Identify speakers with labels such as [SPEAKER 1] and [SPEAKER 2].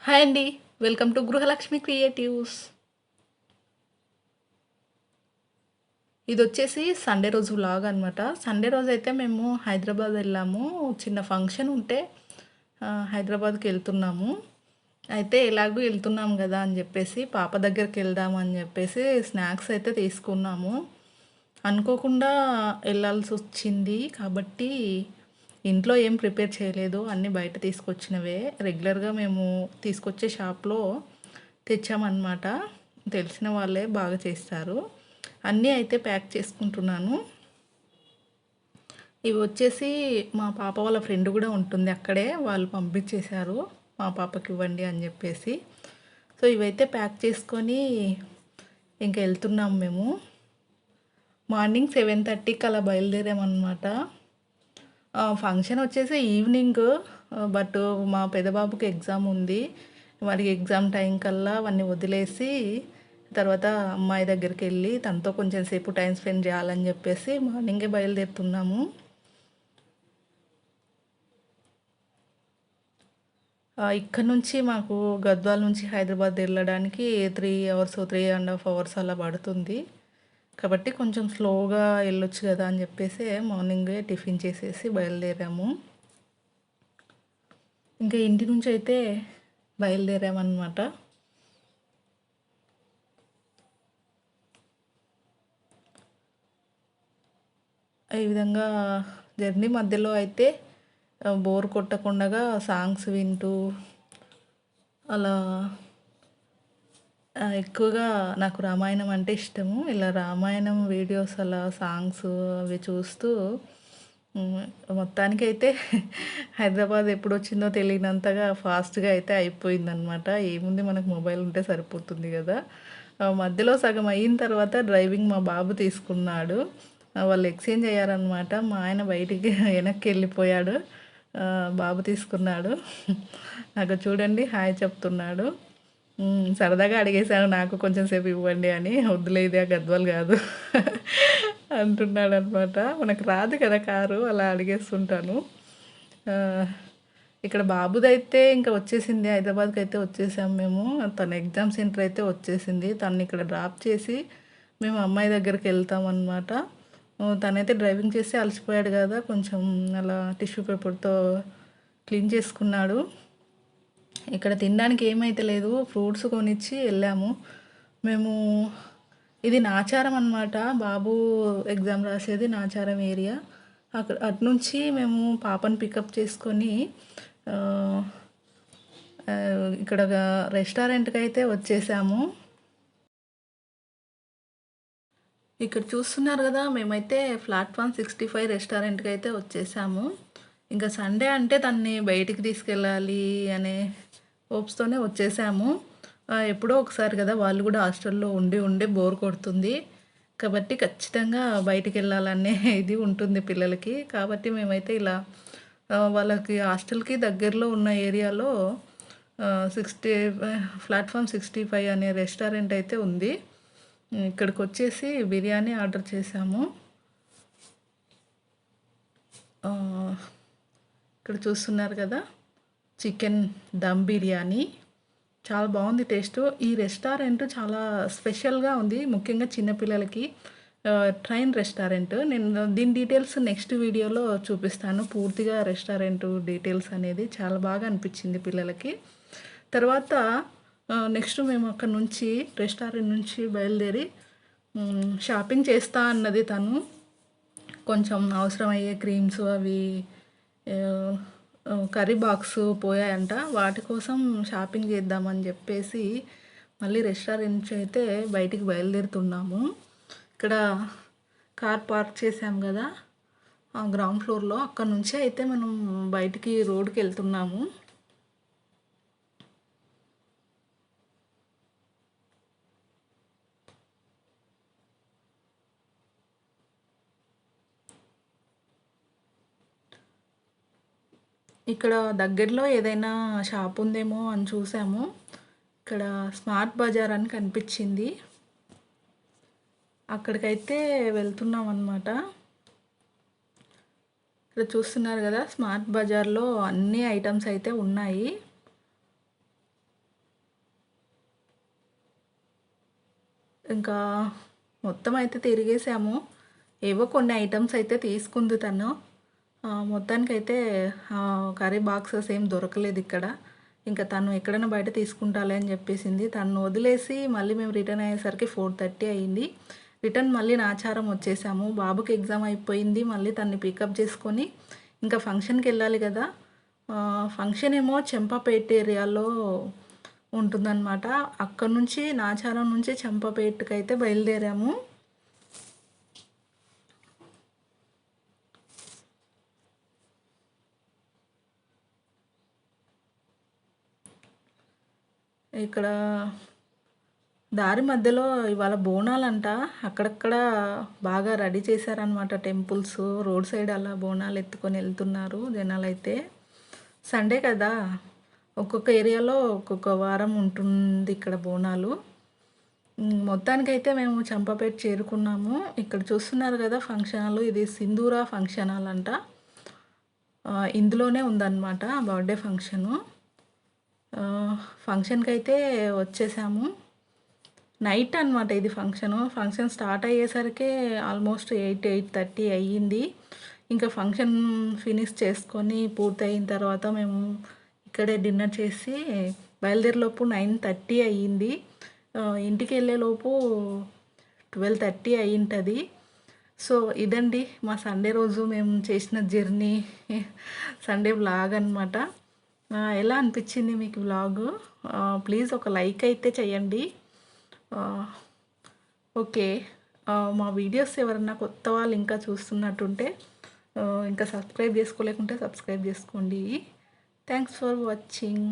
[SPEAKER 1] Hi అండి. Welcome to Gruhalakshmi creatives. ఇదొచ్చేసి Sunday రోజు వ్లాగ్ అనమాట. సండే రోజైతే మేము హైదరాబాద్ వెళ్ళాము. చిన్న ఫంక్షన్ ఉంటే హైదరాబాద్‌కెళ్తున్నాము. అయితే ఎలాగో వెళ్తున్నాం గదా అని జెప్పేసి పాప దగ్గరికెళ్దాం అని జెప్పేసి స్నాక్స్ అయితే తీసుకున్నాము. అనుకోకుండా ఎళ్ళాల్సొచ్చింది కాబట్టి ఇంట్లో ఏం ప్రిపేర్ చేయలేదు. అన్నీ బయట తీసుకొచ్చినవే. రెగ్యులర్‌గా మేము తీసుకొచ్చే షాప్‌లో తెచ్చామన్నమాట. తెలిసిన వాళ్ళే బాగా చేస్తారు. అన్నీ అయితే ప్యాక్ చేసుకుంటున్నాను. ఇవి వచ్చేసి మా పాప వాళ్ళ ఫ్రెండ్ గూడా ఉంటుంది అక్కడే. వాళ్ళు పంపించేశారు. మా పాపకివ్వండి అని జెప్పేసి. సో, ఇవైతే ప్యాక్ చేసుకొని ఇంక ఎళ్తున్నాం మేము. మార్నింగ్ 7:30కి అలా బయలుదేరామనమాట. ఫంక్షన్ వచ్చేసి ఈవినింగ్. బట్ మా పెద్ద బాబుకి ఎగ్జామ్ ఉంది. మరి ఎగ్జామ్ టైం కల్లా అవన్నీ వదిలేసి తర్వాత అమ్మాయి దగ్గరికెళ్ళి తనతో కొంచెం సేపు టైం స్పెండ్ చేయాలని చెప్పేసి మార్నింగే బయలుదేరుతున్నాము. ఇక్కడ నుంచి మాకు గద్వాల నుంచి హైదరాబాద్ వెళ్ళడానికి 3 అవర్స్, 3.5 అవర్స్ అలా పడుతుంది. కాబట్టి కొంచెం స్లోగా వెళ్ళొచ్చు కదా అని చెప్పేసి మార్నింగే టిఫిన్ చేసేసి బయలుదేరాము. ఇంకా ఇంటి నుంచి అయితే బయలుదేరామన్నమాట. ఈ విధంగా జర్నీ మధ్యలో అయితే బోర్ కొట్టకుండా సాంగ్స్ వింటూ అలా ఎక్కువగా నాకు రామాయణం అంటే ఇష్టము. ఇలా రామాయణం వీడియోస్ అలా సాంగ్స్ అవి చూస్తూ హ్మ్, మొత్తానికైతే హైదరాబాద్ ఎప్పుడొచ్చిందో తెలియనంతగా ఫాస్ట్‌గా అయితే అయిపోయిందనమాట. ఏముంది మనకు మొబైల్ ఉంటే సరిపోతుంది గదా! మధ్యలో సగం అయిన తర్వాత డ్రైవింగ్ మా బాబు తీసుకున్నాడు. వాళ్ళు ఎక్స్చేంజ్ అయ్యారనమాట. మా ఆయన బయటికి వెనక్కెళ్ళిపోయాడు. బాబు తీసుకున్నాడు. నాకు చూడండి హాయ్ చెప్తున్నాడు. సరదాగా అడిగేశాను నాకు కొంచెం సేపు ఇవ్వండి అని. వద్దులే ఇది గద్వాల్ కాదు అంటున్నాడనమాట. మనకు రాదు కదా కారు, అలా అడిగేస్తుంటాను. ఇక్కడ బాబుదైతే ఇంకా వచ్చేసింది. హైదరాబాద్కి అయితే వచ్చేసాం మేము. తన ఎగ్జామ్ సెంటర్ అయితే వచ్చేసింది. తనని ఇక్కడ డ్రాప్ చేసి మేము అమ్మాయి దగ్గరికి వెళ్తామన్నమాట. తనైతే డ్రైవింగ్ చేసి అలసిపోయాడు కదా, కొంచెం అలా టిష్యూ పేపర్తో క్లీన్ చేసుకున్నాడు. ఇక్కడ తినడానికి ఏమైతే లేదు, ఫ్రూట్స్ కొనిచ్చి వెళ్ళాము మేము. ఇది నాచారం అనమాట. బాబు ఎగ్జామ్ రాసేది నాచారం ఏరియా. అక్కడ అటునుంచి మేము పాపను పికప్ చేసుకొని ఇక్కడ రెస్టారెంట్కి అయితే వచ్చేసాము. ఇక్కడ చూస్తున్నారు కదా, మేమైతే ప్లాట్ఫామ్ 65 రెస్టారెంట్కి అయితే వచ్చేసాము. ఇంకా సండే అంటే తన్ని బయటికి తీసుకెళ్ళాలి అనే హోప్స్తోనే వచ్చేసాము. ఎప్పుడో ఒకసారి కదా, వాళ్ళు కూడా హాస్టల్లో ఉండి ఉండి బోర్ కొడుతుంది కాబట్టి ఖచ్చితంగా బయటికి వెళ్ళాలనే ఇది ఉంటుంది పిల్లలకి. కాబట్టి మేమైతే ఇలా వాళ్ళకి హాస్టల్కి దగ్గరలో ఉన్న ఏరియాలో 60 ప్లాట్ఫామ్ 65 అనే రెస్టారెంట్ అయితే ఉంది. ఇక్కడికి వచ్చేసి బిర్యానీ ఆర్డర్ చేసాము. ఇక్కడ చూస్తున్నారు కదా, చికెన్ దమ్ బిర్యానీ చాలా బాగుంది టేస్ట్. ఈ రెస్టారెంట్ చాలా స్పెషల్గా ఉంది, ముఖ్యంగా చిన్నపిల్లలకి. Train restaurant. నేను దీని డీటెయిల్స్ నెక్స్ట్ వీడియోలో చూపిస్తాను. పూర్తిగా రెస్టారెంట్ డీటెయిల్స్ అనేది చాలా బాగా అనిపించింది పిల్లలకి. తర్వాత నెక్స్ట్ మేము అక్కడ నుంచి రెస్టారెంట్ నుంచి బయలుదేరి షాపింగ్ చేస్తా అన్నది తను. కొంచెం అవసరమయ్యే క్రీమ్స్ అవి కర్రీ బాక్స్ పోయాయంట. వాటి కోసం షాపింగ్ చేద్దామని చెప్పేసి మళ్ళీ రెస్టారెంట్ నుంచి అయితే బయటికి బయలుదేరుతున్నాము. ఇక్కడ కార్ పార్క్ చేసాం కదా, గ్రౌండ్ ఫ్లోర్లో, అక్కడ నుంచి అయితే మనం బయటికి రోడ్కి వెళ్తున్నాము. ఇక్కడ దగ్గరలో ఏదైనా షాప్ ఉందేమో అని చూసాము. ఇక్కడ స్మార్ట్ బజార్ అని కనిపించింది. అక్కడికైతే వెళ్తున్నాం అన్నమాట. ఇక్కడ చూస్తున్నారు కదా, స్మార్ట్ బజార్లో అన్ని ఐటమ్స్ అయితే ఉన్నాయి. ఇంకా మొత్తం అయితే తిరిగేసాము. ఏవో కొన్ని ఐటమ్స్ అయితే తీసుకుంది తను. మొత్తానికైతే కర్రీ బాక్సెస్ ఏం దొరకలేదు ఇక్కడ. ఇంకా తను ఎక్కడైనా బయట తీసుకుంటాలే అని చెప్పేసింది. తను వదిలేసి మళ్ళీ మేము రిటర్న్ అయ్యేసరికి 4:30 అయింది. రిటర్న్ మళ్ళీ నాచారం వచ్చేసాము. బాబుకి ఎగ్జామ్ అయిపోయింది. మళ్ళీ తన్ని పికప్ చేసుకొని ఇంకా ఫంక్షన్కి వెళ్ళాలి కదా. ఫంక్షన్ ఏమో చెంపాపేట ఏరియాలో ఉంటుందన్నమాట. అక్కడ నుంచి నాచారం నుంచి చెంపాపేటకి అయితే బయలుదేరాము. ఇక్కడ దారి మధ్యలో ఇవాళ బోనాలంట. అక్కడక్కడ బాగా రెడీ చేశారనమాట టెంపుల్స్. రోడ్ సైడ్ అలా బోనాలు ఎత్తుకొని వెళ్తున్నారు జనాలైతే. సండే కదా, ఒక్కొక్క ఏరియాలో ఒక్కొక్క వారం ఉంటుంది ఇక్కడ బోనాలు. మొత్తానికైతే మేము చంపాపేట చేరుకున్నాము. ఇక్కడ చూస్తున్నారు కదా ఫంక్షన్ హాల్, ఇది సింధూర ఫంక్షన్ హాల్ అంట. ఇందులోనే ఉందన్నమాట బర్త్డే ఫంక్షను. ఫంక్షన్కి అయితే వచ్చేసాము. నైట్ అనమాట ఇది ఫంక్షన్ స్టార్ట్ అయ్యేసరికి ఆల్మోస్ట్ 8:30 అయ్యింది. ఇంకా ఫంక్షన్ ఫినిష్ చేసుకొని పూర్తయిన తర్వాత మేము ఇక్కడే డిన్నర్ చేసి బయలుదేరేలోపు 9:30 అయ్యింది. ఇంటికి వెళ్ళేలోపు 12:30 అయ్యింటుంది. సో ఇదండి మా సండే రోజు మేము చేసిన జర్నీ, సండే వ్లాగ్ అనమాట. ఎలా అనిపించింది మీకు వ్లాగు? ప్లీజ్ ఒక లైక్ అయితే చేయండి. ఓకే. మా వీడియోస్ ఎవరన్నా కొత్త వాళ్ళు ఇంకా చూస్తున్నట్టుంటే ఇంకా సబ్స్క్రైబ్ చేసుకోలేకుంటే సబ్స్క్రైబ్ చేసుకోండి. Thanks for watching.